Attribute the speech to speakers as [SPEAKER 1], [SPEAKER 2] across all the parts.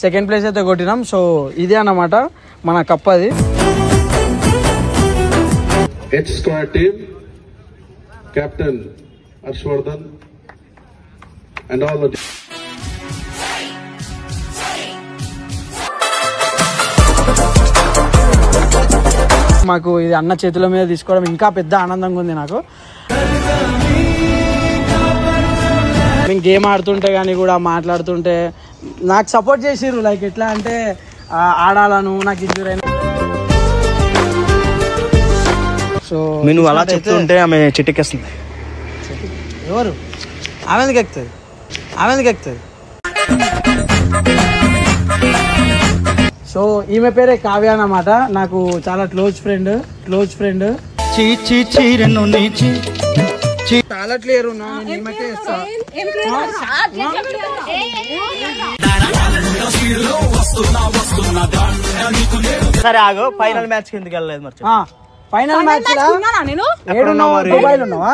[SPEAKER 1] Second place అయితే కొట్టినాం. So ఇదే అన్నమాట మన కప్. అది
[SPEAKER 2] H squad team, Captain Harshvardhan and all the
[SPEAKER 1] మాకు ఇది అన్న చేతుల మీద తీసుకోవడం ఇంకా పెద్ద ఆనందంగా ఉంది నాకు. మేము గేమ్ ఆడుతుంటే కానీ కూడా మాట్లాడుతుంటే నాకు సపోర్ట్ చేసిర్రు. లైక్ ఎట్లా అంటే ఆడాలను నాకు ఇంజూర్ అయినా. సో
[SPEAKER 3] నువ్వు అలా చెప్తుంటే ఆమె చిటికేస్తుంది.
[SPEAKER 1] ఎవరు ఆమె ఎందుకు ఎక్కుతుంది? ఆమె ఎందుకు ఎక్కుతుంది? సో ఈమె పేరే కావ్య అన్నమాట. నాకు చాలా క్లోజ్ ఫ్రెండ్. చాలా క్లియర్ ఉన్నా నేను ఈమెకే ఇస్తా.
[SPEAKER 3] సరే ఆగు, ఫైనల్ మ్యాచ్ కి ఎందుకు వెళ్ళలేదు మరి?
[SPEAKER 1] ఫైనల్ మ్యాచ్ దుబాయ్ ఉన్నావా?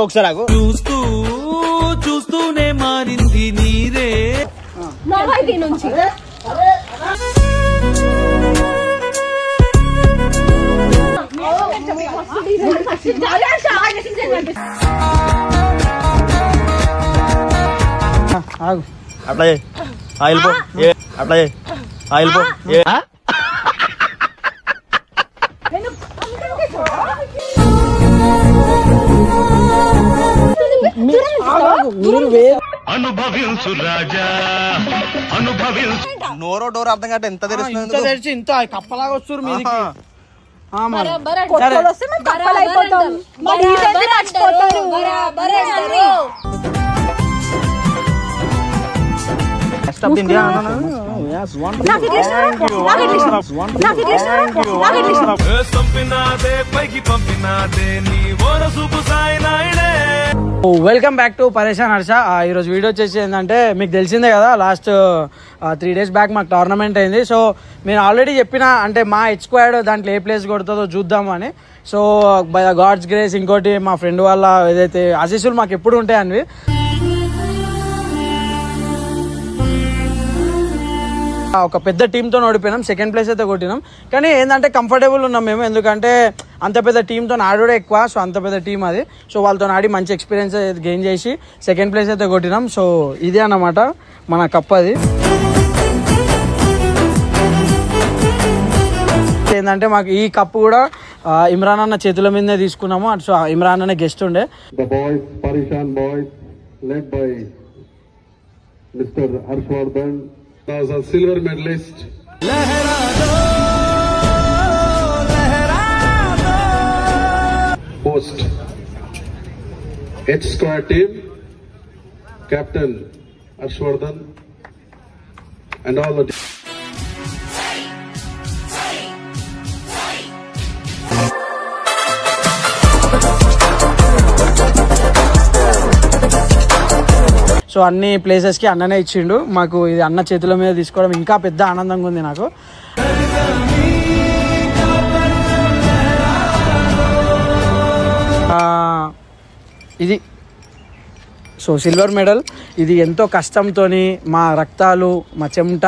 [SPEAKER 3] ఒకసారి ఆగు. చూస్తూనే మారింది నీరే. అప్లై ఆయిల్ పో, అప్లై ఆయిల్ పో.
[SPEAKER 4] అనుభవించు రాజా, అనుభవించు.
[SPEAKER 3] నోరో డోర్ అర్థం కాదు. ఎంత
[SPEAKER 1] తెరిచి ఇంత కప్పలాగా వస్తారు మీదికి. వెల్కమ్ బ్యాక్ టు పరేషాన్ హర్ష. ఈరోజు వీడియో వచ్చేసి ఏంటంటే మీకు తెలిసిందే కదా, లాస్ట్ 3 days బ్యాక్ మాకు టోర్నమెంట్ అయింది. సో నేను ఆల్రెడీ చెప్పిన అంటే మా హెచ్ స్క్వాడ్ దాంట్లో ఏ ప్లేస్ కొడుతుందో చూద్దాము అని. సో బై గాడ్స్ గ్రేస్ ఇంకోటి మా ఫ్రెండ్ వాళ్ళ ఏదైతే ఆశీస్సులు మాకు ఎప్పుడు ఉంటాయనివి. ఒక పెద్ద టీంతో ఓడిపోయినాం. సెకండ్ ప్లేస్ అయితే కొట్టినాం. కానీ ఏంటంటే కంఫర్టబుల్ ఉన్నాం మేము, ఎందుకంటే అంత పెద్ద టీంతో ఆడడే ఎక్కువ. సో అంత పెద్ద టీం అది. సో వాళ్ళతో ఆడి మంచి ఎక్స్పీరియన్స్ గెయిన్ చేసి సెకండ్ ప్లేస్ అయితే కొట్టినాం. సో ఇదే అన్నమాట మన కప్. అది ఏంటంటే మాకు ఈ కప్పు కూడా ఇమ్రాన్ అన్న చేతుల మీదనే తీసుకున్నాము. సో ఇమ్రాన్ అనే గెస్ట్ ఉండే.
[SPEAKER 2] the boys, Parishan boys, led by Mr. Harshvardhan, was a silver medalist. Host H squad team, Captain Harshvardhan and all the
[SPEAKER 1] so అన్ని ప్లేసెస్కి అన్ననే ఇచ్చిండు. మాకు ఇది అన్న చేతుల మీద తీసుకోవడం ఇంకా పెద్ద ఆనందంగా ఉంది నాకు. ఇది సో సిల్వర్ మెడల్. ఇది ఎంతో కష్టంతో మా రక్తాలు మా చెమట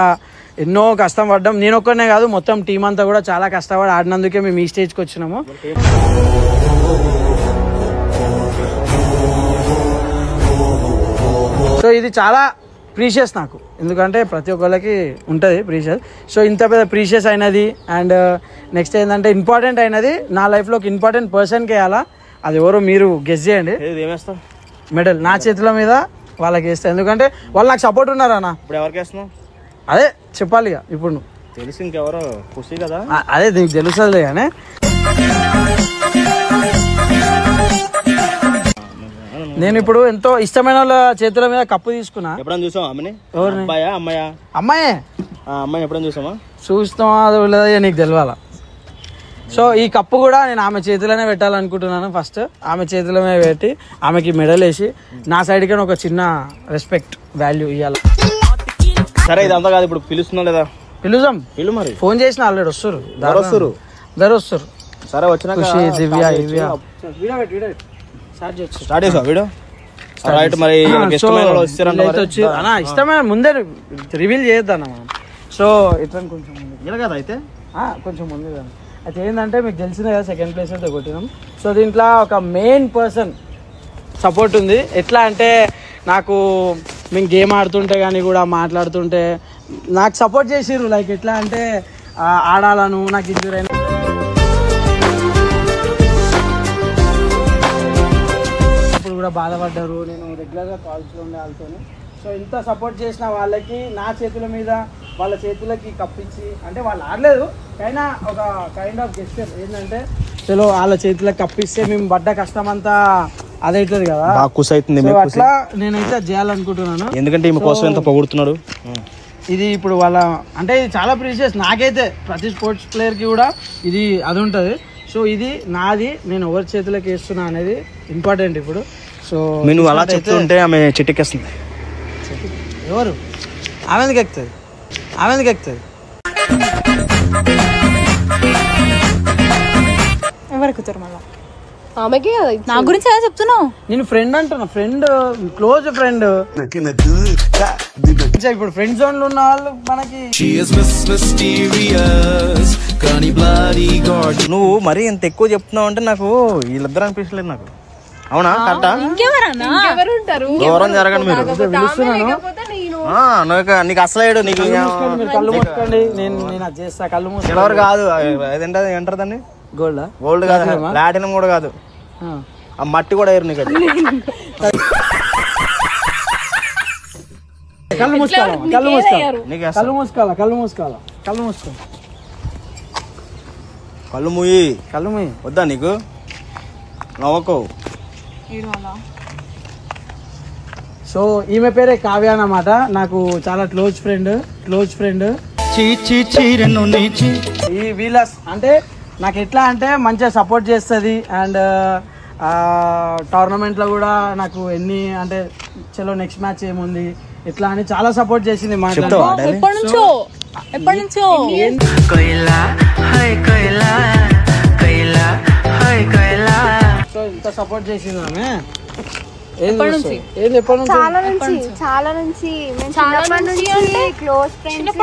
[SPEAKER 1] ఎన్నో కష్టం పడ్డాం. నేను ఒక్కనే కాదు, మొత్తం టీం అంతా కూడా చాలా కష్టపడి ఆడినందుకే మేము ఈ స్టేజ్కి వచ్చినాము. సో ఇది చాలా ప్రీషియస్ నాకు, ఎందుకంటే ప్రతి ఒక్కళ్ళకి ఉంటుంది ప్రీషియస్. సో ఇంత పెద్ద ప్రీషియస్ అయినది అండ్ నెక్స్ట్ ఏంటంటే ఇంపార్టెంట్ అయినది నా లైఫ్లో ఒక ఇంపార్టెంట్ పర్సన్కి వేయాలా. అది ఎవరో మీరు గెస్ చేయండి. మెడల్ నా చేతుల మీద వాళ్ళకి వేస్తా, ఎందుకంటే వాళ్ళు నాకు సపోర్ట్ ఉన్నారా అన్న.
[SPEAKER 3] ఇప్పుడు ఎవరికి వేస్తున్నావు?
[SPEAKER 1] అదే చెప్పాలి ఇక. ఇప్పుడు నువ్వు
[SPEAKER 3] తెలిసి ఇంకెవరో ఖుషి కదా,
[SPEAKER 1] అదే నీకు తెలుస్తుంది కానీ. నేను ఇప్పుడు ఎంతో ఇష్టమైన వాళ్ళ చేతుల మీద కప్పు తీసుకున్నా.
[SPEAKER 3] ఎప్పుడైనా చూసావా అమ్మని?
[SPEAKER 1] ఎవరిని?
[SPEAKER 3] అబ్బాయా అమ్మాయా?
[SPEAKER 1] అమ్మాయే.
[SPEAKER 3] అమ్మాయిని ఎప్పుడైనా చూసామా?
[SPEAKER 1] చూస్తామా అది లేదో నీకు తెలియాలా. సో ఈ కప్పు కూడా నేను ఆమె చేతిలోనే పెట్టాలనుకుంటున్నాను. ఫస్ట్ ఆమె చేతిలో పెట్టి ఆమెకి మెడల్ వేసి నా సైడ్కి ఒక చిన్న రెస్పెక్ట్ వాల్యూ ఇవ్వాలి.
[SPEAKER 3] సరే ఇదంతా కాదు, ఇప్పుడు పిలుస్తున్నా లేదా?
[SPEAKER 1] పిలుదాం.
[SPEAKER 3] పిలు మరి.
[SPEAKER 1] ఫోన్ చేసిన ఆల్రెడీ వస్తారు.
[SPEAKER 3] సరే వచ్చినా
[SPEAKER 1] దివ్య
[SPEAKER 3] స్టార్ట్ చేసావా వీడియో? రైట్. మరి ఇష్టమైన వాళ్ళు వచ్చారన్న
[SPEAKER 1] ఇష్టమైన ముందే రివీల్ చేయొద్దన్న మనం. సో ఇట్లా కొంచెం
[SPEAKER 3] ఇలా కదా అయితే
[SPEAKER 1] కొంచెం ముందు అయితే ఏంటంటే మీకు తెలిసిందే కదా, సెకండ్ ప్లేస్ అయితే కొట్టినాం. సో దీంట్లో ఒక మెయిన్ పర్సన్ సపోర్ట్ ఉంది. ఎట్లా అంటే నాకు మేము గేమ్ ఆడుతుంటే కానీ కూడా మాట్లాడుతుంటే నాకు సపోర్ట్ చేసిర్రు. లైక్ ఎట్లా అంటే ఆడాలను, నాకు ఇంజూరీ అయినా ఇప్పుడు కూడా బాధపడ్డారు. నేను రెగ్యులర్గా కాల్స్లో ఉండే వాళ్ళతో. సో ఇంత సపోర్ట్ చేసిన వాళ్ళకి నా చేతుల మీద వాళ్ళ చేతులకి కప్పించి, అంటే వాళ్ళు ఆడలేదు అయినా ఒక కైండ్ ఆఫ్ గెస్చర్ ఏంటంటే చలో వాళ్ళ చేతులకు కప్పిస్తే మేము పడ్డ కష్టం అంతా అదైతుంది కదా, అట్లా నేనైతే చేయాలనుకుంటున్నాను.
[SPEAKER 3] ఎందుకంటే ఈమె కోసం ఎంత పొగుడుతున్నాడు.
[SPEAKER 1] ఇది ఇప్పుడు వాళ్ళ అంటే ఇది చాలా ప్రీషియస్ నాకైతే. ప్రతి స్పోర్ట్స్ ప్లేయర్కి కూడా ఇది అది ఉంటుంది. సో ఇది నాది, నేను ఎవరి చేతులకు వేస్తున్నా అనేది ఇంపార్టెంట్ ఇప్పుడు. సో
[SPEAKER 3] నువ్వు అలా చెప్తుంటే ఆమె చిటికేస్తుంది.
[SPEAKER 1] ఎవరు ఆమె ఎందుకు ఎక్కుతుంది? ఆమె ఎందుకు ఎక్కుతుంది?
[SPEAKER 5] ఎవరికి వచ్చారు మళ్ళీ?
[SPEAKER 6] ఆమెకి
[SPEAKER 5] నా గురించి ఎలా చెప్తున్నావు?
[SPEAKER 1] నేను ఫ్రెండ్ అంటున్నా, ఫ్రెండ్, క్లోజ్ ఫ్రెండ్. ఇప్పుడు ఫ్రెండ్ జోన్ లో ఉన్న వాళ్ళు మనకి
[SPEAKER 3] నువ్వు మరీ ఇంత ఎక్కువ చెప్తున్నావు అంటే నాకు వీళ్ళిద్దరు అనిపించలేదు నాకు. అవునా? కరెక్టా?
[SPEAKER 6] ఇంకెవరుంటారు?
[SPEAKER 3] దూరం జరగండి మీరు. నీకు అసలు నీకు
[SPEAKER 1] కళ్ళు మూసుకోండి, నేను అది చేస్తా. కళ్ళు మూసుకో.
[SPEAKER 3] సిల్వర్ కాదు, అదేంటది ఏంటారు దాన్ని?
[SPEAKER 1] గోల్డా?
[SPEAKER 3] గోల్డ్ కాదు, ప్లాటినం కూడా కాదు, ఆ మట్టి కూడా వేరు నీకు.
[SPEAKER 1] కళ్ళు మూసుకోవాలి, కళ్ళు మూసుకోవాలి, కళ్ళు మూసుకోవాలా, కళ్ళు మూసుకోవాలా, కళ్ళు మూసుకో.
[SPEAKER 3] కళ్ళు మూయి,
[SPEAKER 1] కళ్ళు మూయి.
[SPEAKER 3] వద్దా నీకు? నవ్వకు.
[SPEAKER 1] సో ఈమె పేరే కావ్య అన్నమాట. నాకు చాలా క్లోజ్ ఫ్రెండ్. ఈ వీలస్ అంటే నాకు ఎట్లా అంటే మంచిగా సపోర్ట్ చేస్తుంది. అండ్ టోర్నమెంట్లో కూడా నాకు ఎన్ని అంటే చలో నెక్స్ట్ మ్యాచ్ ఏముంది ఎట్లా అని చాలా సపోర్ట్ చేసింది.
[SPEAKER 5] ఎప్పటి నుంచో
[SPEAKER 1] సో ఇంత సపోర్ట్ చేసింది ఆమె.
[SPEAKER 6] చాలా నుంచి క్లోజ్ ఫ్రెండ్స్.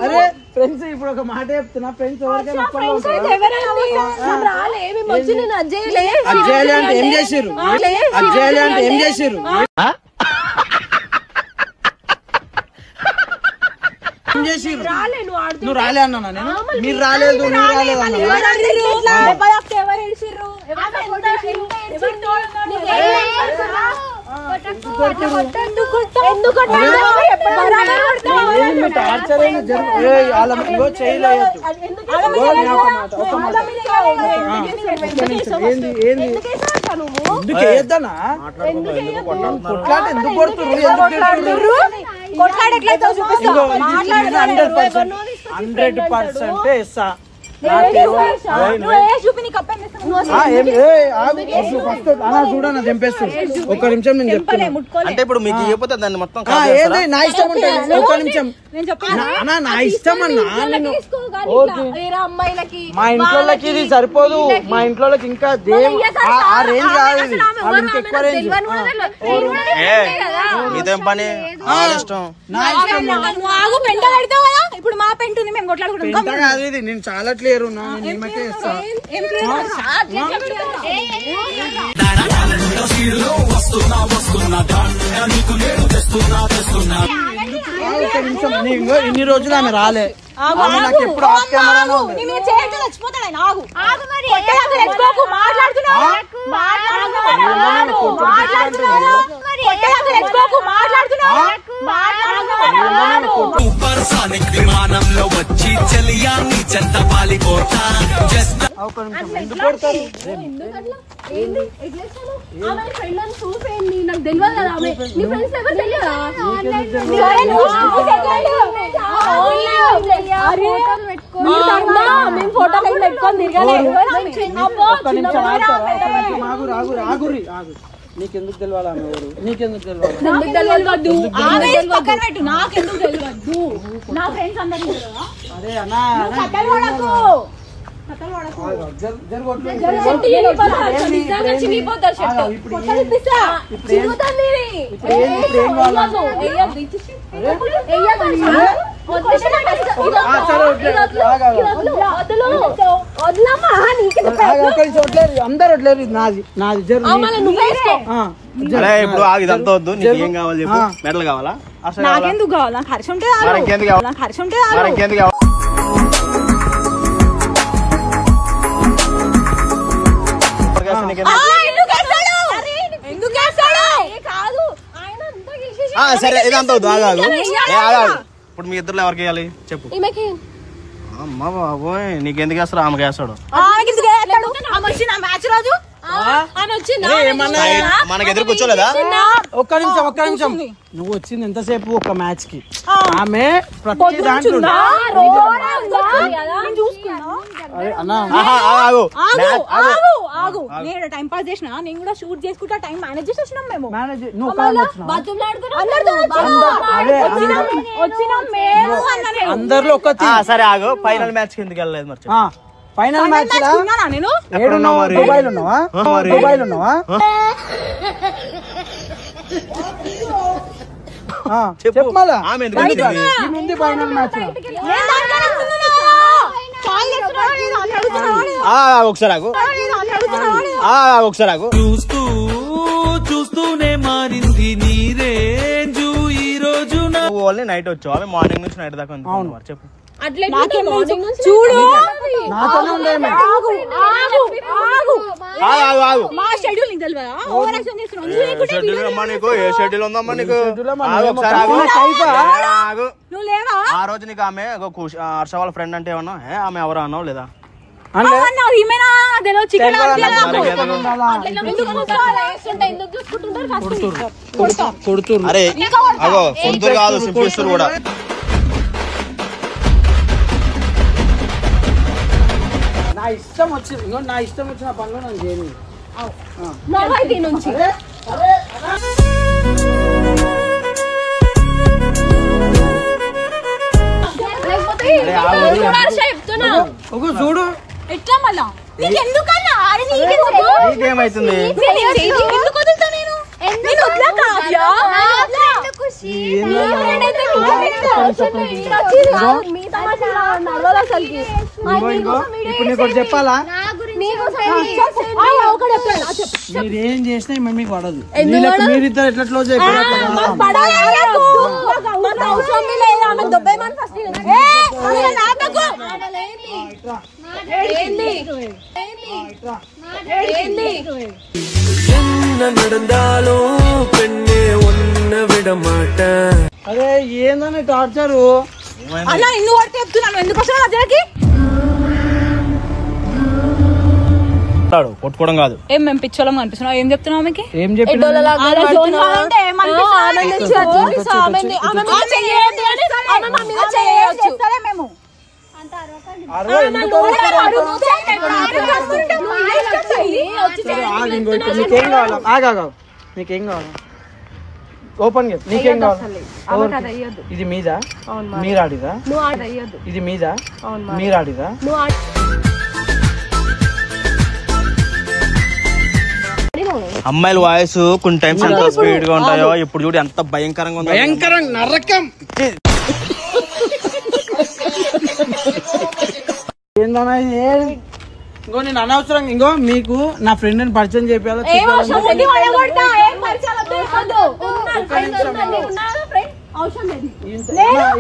[SPEAKER 1] అరే ఫ్రెండ్స్ ఇప్పుడు ఒక మాట చెప్తున్నా, ఫ్రెండ్స్ ఎవరికైనా అజ్జేయాలి అంటే ఏం చేసిర్రు? అజ్జేయాలి అంటే ఏం చేసిర్రు? నువ్వు రాలే అన్నా నేను, మీరు రాలేదు, నువ్వు రాలేదు అన్నా. ఎందుకు వేయద్దనా? కొట్లాట ఎందుకు కొడుతుర్రు? 100% ఇస్తా. చూడన్నా తెంపేస్తుంది. ఒక్క నిమిషం నేను చెప్తాను.
[SPEAKER 3] అంటే ఇప్పుడు మీకు ఇవ్వకపోతే దాన్ని మొత్తం
[SPEAKER 1] ఏంది నా ఇష్టం ఉంటుంది. ఒక్క నిమిషం నా ఇష్టం అన్నా. మా ఇంట్లోకి ఇది సరిపోదు, మా ఇంట్లోకి ఇంకా ఆ రేంజ్ కాదు ఇది, వాళ్ళు ఇంకా ఎక్కువ రేంజ్.
[SPEAKER 3] నీదేం పని? ఇష్టం
[SPEAKER 1] నా ఇష్టం
[SPEAKER 5] ఇప్పుడు మా పెంట్ ఉంది, మేము కొట్లాడుకుంటాం
[SPEAKER 1] కాదు ఇది. నేను చాలా క్లియర్ ఉన్నా, నేను ఏమైతే ఇస్తా. ఇన్ని రోజులు ఆమె రాలే, నాకు ఎప్పుడు ఆఫ్ కెమెరానే ఉంది.
[SPEAKER 7] విమానంలో వచ్చి చలియాన్ని చెత్త పాలిపోతా.
[SPEAKER 1] ఎందుకు కొడతారు?
[SPEAKER 6] నాకు తెలియదు కదా. నీ ఫ్రెండ్స్ ఎవరు తెలియదా? మేము ఫోటోలు పెట్టుకొని
[SPEAKER 1] నీకెందుకు తెలియాలి ఆమె ఎవరు? నీకెందుకు తెలియాలి?
[SPEAKER 5] నా ఫ్రెండ్స్ అందరూ
[SPEAKER 1] అదే అన్నా అందరు వడ్లేరు నాది నాది
[SPEAKER 3] ఇప్పుడు ఇదంతా వద్దు, నీకు ఏం కావాలి చెప్పు. మెడల్ కావాలా?
[SPEAKER 5] నాకెందుకు కావాలా? హర్ష ఉంటే హర్ష ఉంటే
[SPEAKER 3] సరే ఇదంతా వద్దు, ఆగాగు. ఇప్పుడు మీ ఇద్దరు ఎవరికి వేయాలి చెప్పు. అమ్మ బాబోయ్, నీకెందుకు వేస్తాడు? ఆమెకి వేస్తాడు. మనకి ఎదురు కూర్చోలేదా?
[SPEAKER 1] ఒక్క నిమిషం నువ్వు వచ్చింది ఎంతసేపు? ఒక మ్యాచ్ కి ఆమె ప్రతి దాంట్లో
[SPEAKER 5] నేను టైం పాస్ చేసిన, నేను కూడా షూట్ చేసుకుంటా టైం మేనేజ్ చేసి వచ్చినాం మేము.
[SPEAKER 1] అందరిలో ఒక
[SPEAKER 3] సరే ఆగు. ఫైనల్ మ్యాచ్ కి ఎందుకు వెళ్ళలేదు మరి?
[SPEAKER 1] ఫైనల్ మ్యాచ్
[SPEAKER 5] నేను
[SPEAKER 1] దుబాయ్ లో ఉన్నావా? చెప్పు మళ్ళా. ముందు ఫైనల్ మ్యాచ్
[SPEAKER 3] ఒకసారి ఆగు.
[SPEAKER 7] చూస్తూనే మారింది నీ రేంజు ఈ రోజు.
[SPEAKER 3] నువ్వు ఓన్లీ నైట్ వచ్చావు, ఆమె మార్నింగ్ నుంచి నైట్ దాకా. అవును చెప్పు.
[SPEAKER 5] చూడు మా షెడ్యూల్ నీకు తెలియదా? ఓవర్ యాక్షన్ చేస్తున్నావు.
[SPEAKER 3] ఏ షెడ్యూల్ ఉందమ్మా నీకు?
[SPEAKER 5] నువ్వు లేవా?
[SPEAKER 3] ఆ రోజు నీకు ఆమె హర్ష వాళ్ళ ఫ్రెండ్ అంటే ఏమన్నా ఆమె ఎవరు అన్నావు లేదా? అరే అగో సొంతూరు కాదు, సింపిస్తారు కూడా.
[SPEAKER 1] నా ఇష్టం వచ్చిన పనులు నేను చేయను. చూడు
[SPEAKER 5] ఎట్లా మళ్ళా నీకెందుకన్నా?
[SPEAKER 3] నీకేమైతుంది?
[SPEAKER 1] ఇప్పుడు నీకు చెప్పాలా? మీరేం చేసినా మీకు పడదు. మీరిద్దరు ఎట్లా క్లోజ్ అరే ఏందని టార్చరు?
[SPEAKER 5] అలా నిన్ను పడితే చెప్తున్నాను. ఎందుకోసం మధ్యకి
[SPEAKER 3] కొట్టుకోవడం కాదు.
[SPEAKER 5] ఏం మేము పిచ్చోళం కనిపిస్తున్నావు? ఏం చెప్తున్నావు? ఆమెకి
[SPEAKER 1] ఏం చెప్పినా నీకేం కావాలా? నీకేం కావాలా? ఓపెన్ గా నీకేం కావాలి? ఇది మీదా? మీరు ఆడిదా? ఇది మీదా? మీరు ఆడిదా?
[SPEAKER 3] అమ్మాయిల వాయిస్ కొన్ని టైమ్స్ ఎంత స్పీడ్ గా ఉంటాయో ఇప్పుడు చూడు ఎంత భయంకరంగా ఉందో.
[SPEAKER 1] భయంకరంగా నరకం. ఏందన్నా ఇంకో నేను అనవసరంగా ఇంకో మీకు నా ఫ్రెండ్ ని పరిచయం చేయాలి.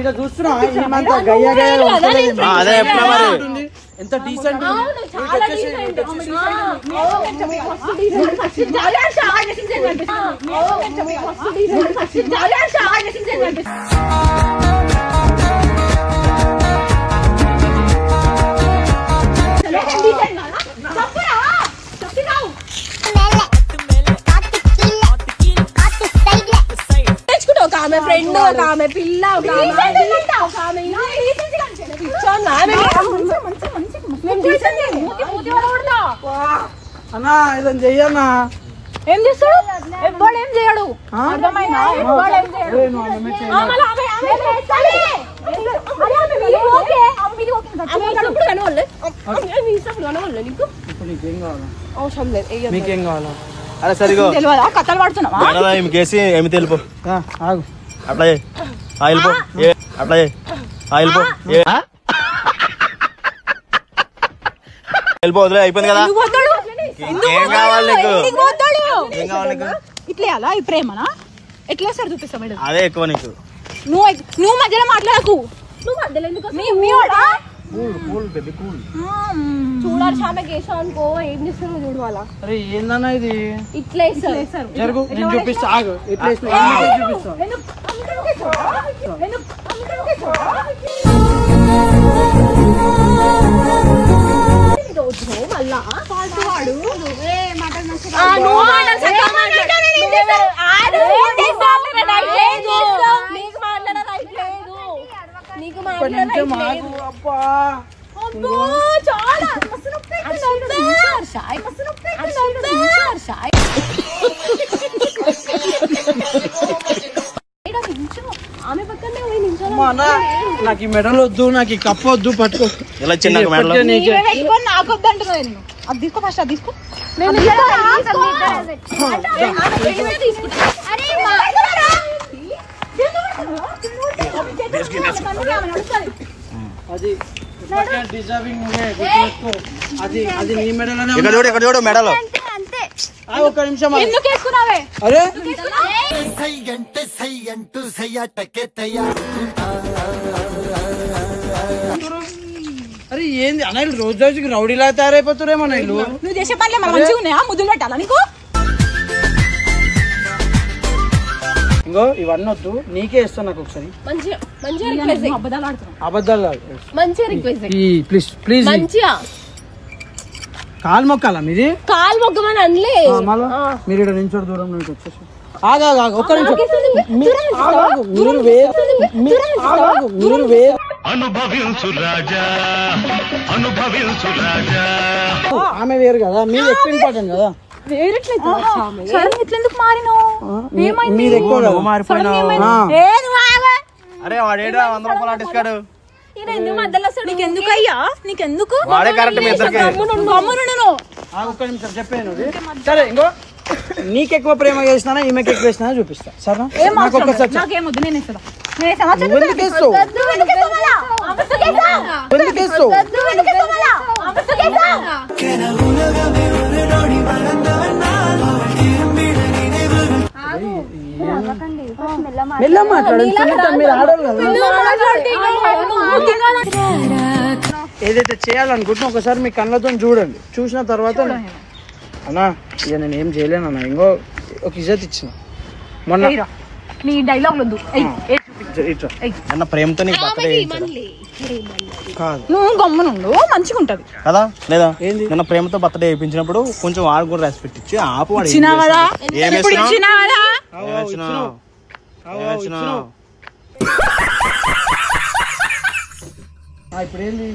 [SPEAKER 1] ఇలా చూస్తున్నా ఎంత డీసెంట్
[SPEAKER 6] ఆమె ఫ్రెండ్ ఆమె పిల్ల
[SPEAKER 1] అన్నా ఇదని చెయ్యన్నా.
[SPEAKER 5] ఏం చేస్తాడు? ఎవ్వడు ఏం చేయడు. అర్థమైందా? ఎవ్వడు ఏం చేయడు.
[SPEAKER 1] నీకేం కావాలా
[SPEAKER 6] అవసరం లేదు
[SPEAKER 1] మీకేం కావాలా
[SPEAKER 3] అరే సరిగో
[SPEAKER 6] కథలు పడుతున్నావా
[SPEAKER 3] కేసి ఏమి తెలుపు
[SPEAKER 1] ఆగు
[SPEAKER 3] అట్లా వెళ్ళిపో అట్లా వెళ్ళిపో వెళ్ళిపో వదిలే అయిపోయింది కదా ఏం కావాలి నీకు ఏం కావాలి నీకు
[SPEAKER 6] ఇట్లా అలా ఈ ప్రేమనా ఎట్లా సార్ చూపిస్తా మేడం
[SPEAKER 3] అదే ఎక్కువ నీకు
[SPEAKER 6] నువ్వు మధ్యలో మాట్లాడకు నువ్వు మధ్యలో ఎందుకు
[SPEAKER 1] కూల్ బేబీ కూల్
[SPEAKER 6] చూడాలి ఆమె కేసు అనుకో ఏం చేస్తారో చూడు అలా
[SPEAKER 1] అరే ఏందన్నా ఇది
[SPEAKER 6] ఇట్లా వేస్తారు
[SPEAKER 1] జరుగు నేను చూపిస్తా ఆగు ఎట్లా చూపిస్తా
[SPEAKER 6] మళ్ళా ఆమె పక్కనే పోయి నించోవాలి
[SPEAKER 1] నాకు ఈ మెడల్ వద్దు నాకు ఈ కప్పు వద్దు పట్టుకో
[SPEAKER 3] ఇలా చిన్న మెడలో
[SPEAKER 6] నాకు వద్దు అంటున్నావు నేను అది తీసుకో ఫస్ట్ అది తీసుకో
[SPEAKER 1] అది డిజర్వింగ్ అది అది నీ మెడలోనే
[SPEAKER 3] ఇక్కడ చూడు మెడలో
[SPEAKER 1] ఒక్క నిమిషం
[SPEAKER 6] ఎందుకు వేసుకున్నావే
[SPEAKER 1] అరే అరే ఏంది అన్నయ్య రోజు రోజుకి రౌడీలా తయారైపోతురేమో అన్నయ్యలు
[SPEAKER 6] నువ్వు చేసే పనులే మన మంచిగా ఉన్నాయా ముద్దులు పెట్టాలా నీకు
[SPEAKER 1] ఇంకో ఇవన్నీ వద్దు నీకే ఇస్తాను నాకు ఒకసారి అబద్ధాలు ప్లీజ్ ప్లీజ్ కాలు మొక్కాలా మీది
[SPEAKER 6] కాలు మొగ్గమని అనలే
[SPEAKER 1] మీరు ఇక్కడ నించోడు దూరం నుంచి వచ్చేసి ఆగా ఒక్క మీరు
[SPEAKER 4] అనుభవించు రాజా అనుభవించు రాజా
[SPEAKER 1] ఆమె వేరు కదా మీరు ఎక్కువ ఇంపార్టెంట్ కదా
[SPEAKER 6] ఎట్లెందుకు మారినావు
[SPEAKER 1] మీరు ఎక్కువ మారిపోయినా
[SPEAKER 3] అరే వాడేడు 100 రూపాయలు ఆటిస్తాడు
[SPEAKER 6] నీకెందుకు అయ్యా నీకెందుకు
[SPEAKER 3] వాడే కరెక్ట్ మీ ఇద్దరికి
[SPEAKER 1] ఒక్క నిమిషం చెప్పాను సరే ఇంకో నీకెక్కువ ప్రేమ చేసినా ఈమెకి ఎక్కువ వేసినా చూపిస్తా సరే నాకు ఒక్కసారి
[SPEAKER 6] నాకేమొద్దు నేను ఇస్తా
[SPEAKER 1] ఎందుకు వేస్తావు ఎందుకు వేస్తావు మెల్ల మాట్లాడండి మీరు ఆడరు కదా ఏదైతే చేయాలనుకుంటున్నా ఒకసారి మీ కళ్ళతో చూడండి చూసిన తర్వాత అన్నా ఇక నేను ఏం చేయలేను అన్న ఇంకో ఒక ఇజ్జత్ ఇచ్చిన మొన్న
[SPEAKER 6] నీ డైలాగ్ వద్దు
[SPEAKER 3] అన్న ప్రేమతో నీకు బర్త్డే
[SPEAKER 1] కాదు
[SPEAKER 6] నువ్వు గమ్మునుండు మంచిగా ఉంటది
[SPEAKER 3] కదా లేదా నిన్న ప్రేమతో బర్త్డే చేయించినప్పుడు కొంచెం వాడు కూడా రెస్పెక్ట్ ఇచ్చి ఆపు వాడు
[SPEAKER 1] ఇప్పుడు ఏంది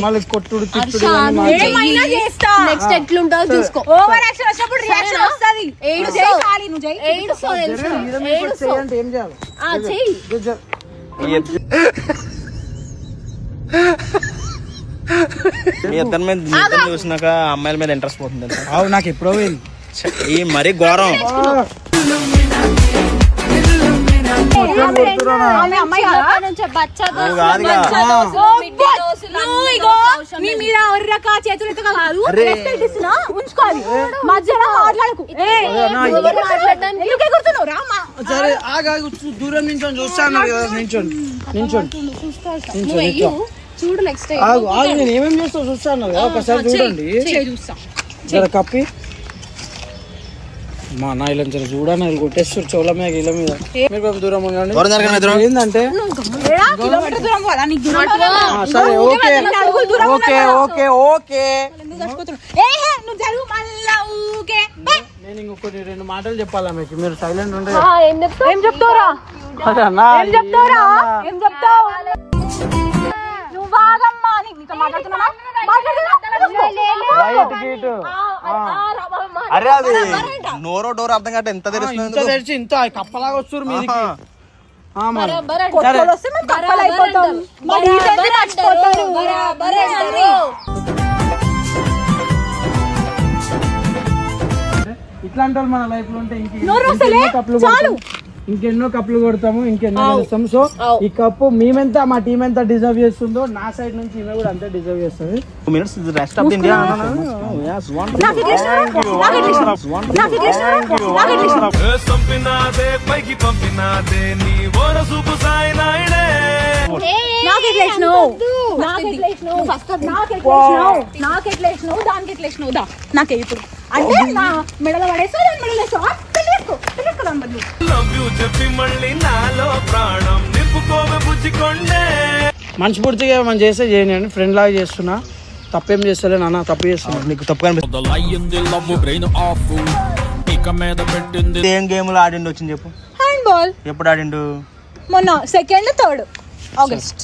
[SPEAKER 6] మళ్ళీ
[SPEAKER 1] కొట్టుడు తిట్టుడు
[SPEAKER 6] నెక్స్ట్ ఎట్లుంటుందో చూసుకో ఓవర్ యాక్షన్ వచ్చినప్పుడు రియాక్షన్ వస్తది ఏడు చేయాలి నువ్వు
[SPEAKER 1] ఏం చేయాలి
[SPEAKER 3] మీ ఇద్దరి మీద చూసినాక అమ్మాయిల మీద ఇంట్రెస్ట్ పోతుంది
[SPEAKER 1] అవు నాకు ఎప్పుడో పోయింది
[SPEAKER 3] ఈ మరీ ఘోరం
[SPEAKER 6] చేతులు కాదు ఉంచుకోవాలి మధ్యలో మాట్లాడకు
[SPEAKER 1] సరే దూరం నుంచి చూస్తాను నించోండి
[SPEAKER 6] చూడు నెక్స్ట్
[SPEAKER 1] నేను ఏమేమి చేస్తావు చూస్తాను కదా ఒకసారి చూడండి జర కప్పి మా అన్న ఇలా చూడని కొట్టేస్తారు చోళ్ళ మీద ఇళ్ళ మీద మీరు కొంచెం దూరం ఉండండి ఏంటంటే సరే ఓకే ఓకే ఓకే ఓకే నేను ఇంకొకటి 2 మాటలు చెప్పాలా మీకు మీరు సైలెంట్ ఉంటే
[SPEAKER 6] ఏం చెప్తావురా ఏం చెప్తావు నువ్వు బాగమ్మా నీకు మాట్లాడుతున్నా
[SPEAKER 3] అరే అది నోరో డోర్ అర్థం కాదు ఎంత తెలుస్తుంది
[SPEAKER 1] ఇంత కప్పలాగా వస్తారు మీదికి
[SPEAKER 5] కొత్తలు వస్తే మేము కప్పలు అయిపోతాం. మరి ఇదేంటి మర్చిపోతారు?
[SPEAKER 1] ఇట్లాంటి వాళ్ళు మన లైఫ్ లో ఉంటే
[SPEAKER 5] చాలు.
[SPEAKER 1] ఇంకెన్నో కప్పులు కొడతాము, ఇంకెన్నో గెలుస్తాము. సో ఈ కప్పు మేమెంత మా టీం ఎంత డిజర్వ్ చేస్తుందో నా సైడ్ నుంచి ఈమె కూడా అంతే డిజర్వ్ చేస్తుంది.
[SPEAKER 3] 2 minutes is the rest of the India. Yes, wonderful.
[SPEAKER 7] సంపినాదే పైకి పంపినాదే నీ ఓరసుకు సాయి నాయుడే.
[SPEAKER 5] నాకే ఇప్పుడు అంటే నా మెడలో పడేసా దాని మెడలో వేసావా? తెలియసుకో దాని బదులు.
[SPEAKER 7] లవ్ యూ చెప్పి మళ్ళీ నాలో ప్రాణం నింపుకోవే బుజ్జికొండే.
[SPEAKER 1] మనస్ఫూర్తిగా మనం చేస్తే చేయని ఫ్రెండ్ లాగా చేస్తున్నా. తప్పేం చేస్తలే నాన్న, తప్పు చేస్తున్నా.
[SPEAKER 3] నీకు తప్పుగా ఏం గేమ్లు ఆడిండు వచ్చింది చెప్పు.
[SPEAKER 5] హ్యాండ్ బాల్
[SPEAKER 3] ఎప్పుడు ఆడిండు?
[SPEAKER 5] మొన్న 2nd 3rd ఆగస్ట్.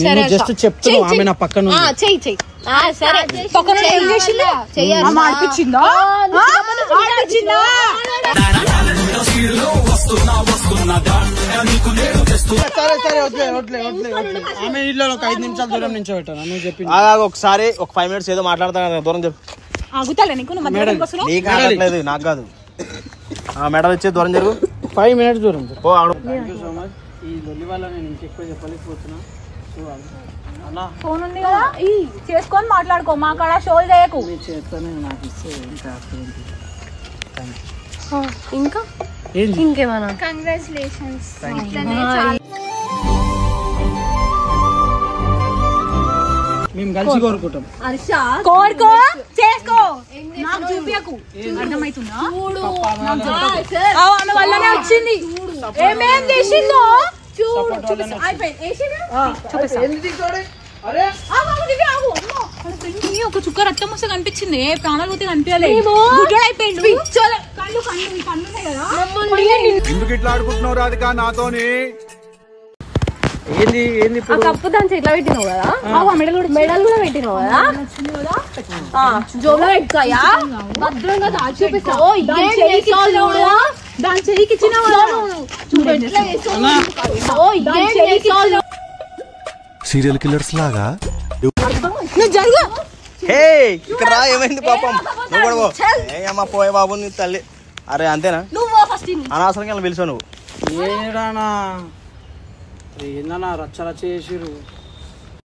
[SPEAKER 1] నేను జస్ట్ చెప్తున్నా, ఆమె నా పక్కన ఉంది.
[SPEAKER 6] చెయ్యి సరే
[SPEAKER 5] పక్కన ఏం చేసింది? ఆమె ఆడిపించిందా? ఆడిపించిందా?
[SPEAKER 1] సరే వదిలే. ఆమె ఇల్లు ఒక 5 నిమిషాల దూరం నుంచి పెట్టాను. నువ్వు చెప్పి
[SPEAKER 3] ఒకసారి ఒక 5 minutes ఏదో మాట్లాడతాను, దూరం చెప్పు.
[SPEAKER 5] ఆగుతాలే నీకు? నువ్వు మధ్యలోకి వస్తున్నావు.
[SPEAKER 3] నీకు ఆడట్లేదు, నాకు కాదు. మెడల్ వచ్చే దూరం జరుగు.
[SPEAKER 1] 5 minutes దూరం.
[SPEAKER 3] ఓ ఆడు.
[SPEAKER 1] Thank you so much. ఈ లొల్లి వల్ల నేను ఇంకెక్కువ చెప్పలేకపోతున్నా. సో అన్నా
[SPEAKER 5] ఫోన్ ఉంది కదా, చేసుకొని మాట్లాడుకో. మా కాడ షోలు చేయకు.
[SPEAKER 1] మీ చేత్తోనే నాకు ఇస్తే ఇంకా
[SPEAKER 6] ఇంకా
[SPEAKER 1] ఏంటి
[SPEAKER 6] ఇంకేమన్నా?
[SPEAKER 5] కంగ్రాచులేషన్స్.
[SPEAKER 1] మేము కలిసి కోరుకుంటాం.
[SPEAKER 5] కోరుకో, చేసుకో. నాకు చూపియకు. అర్థమవుతుందా? ఆమె వల్లనే వచ్చింది. ఏమేం చేసిందో ఒక చుక్క రక్తం వస్తే కనిపించింది, ప్రాణాలు పోతే కనిపించలేదు. అయిపోయింది. కళ్ళు కదా.
[SPEAKER 2] ఎందుకు ఇట్లా ఆడుకుంటున్నావు రాధిక నాతోని?
[SPEAKER 1] ఏంది
[SPEAKER 6] ఆ కప్పు దాని చేతిలో పెట్టినావు కదా, మెడల్ కూడా పెట్టినావు కదా, జోబులో పెట్టుకోయా భద్రంగా దాచి చూపిస్తావు.
[SPEAKER 5] దాని చెయ్యికి ఇచ్చిన
[SPEAKER 8] సీరియల్ కిల్లర్స్ లాగా
[SPEAKER 5] నువ్వు జరుగు.
[SPEAKER 3] హే ఇక్కడ రా, ఏమైంది పాపం? నువ్వు కూడా పో. ఏ అమ్మ పోయే బాబు నీ తల్లి. అరే అంతేనా?
[SPEAKER 5] నువ్వు ఫస్ట్
[SPEAKER 3] అనవసరంగా పిలిచావు నువ్వు.
[SPEAKER 1] ఏడానా ఏందన్నా రచ్చ చేసిరు.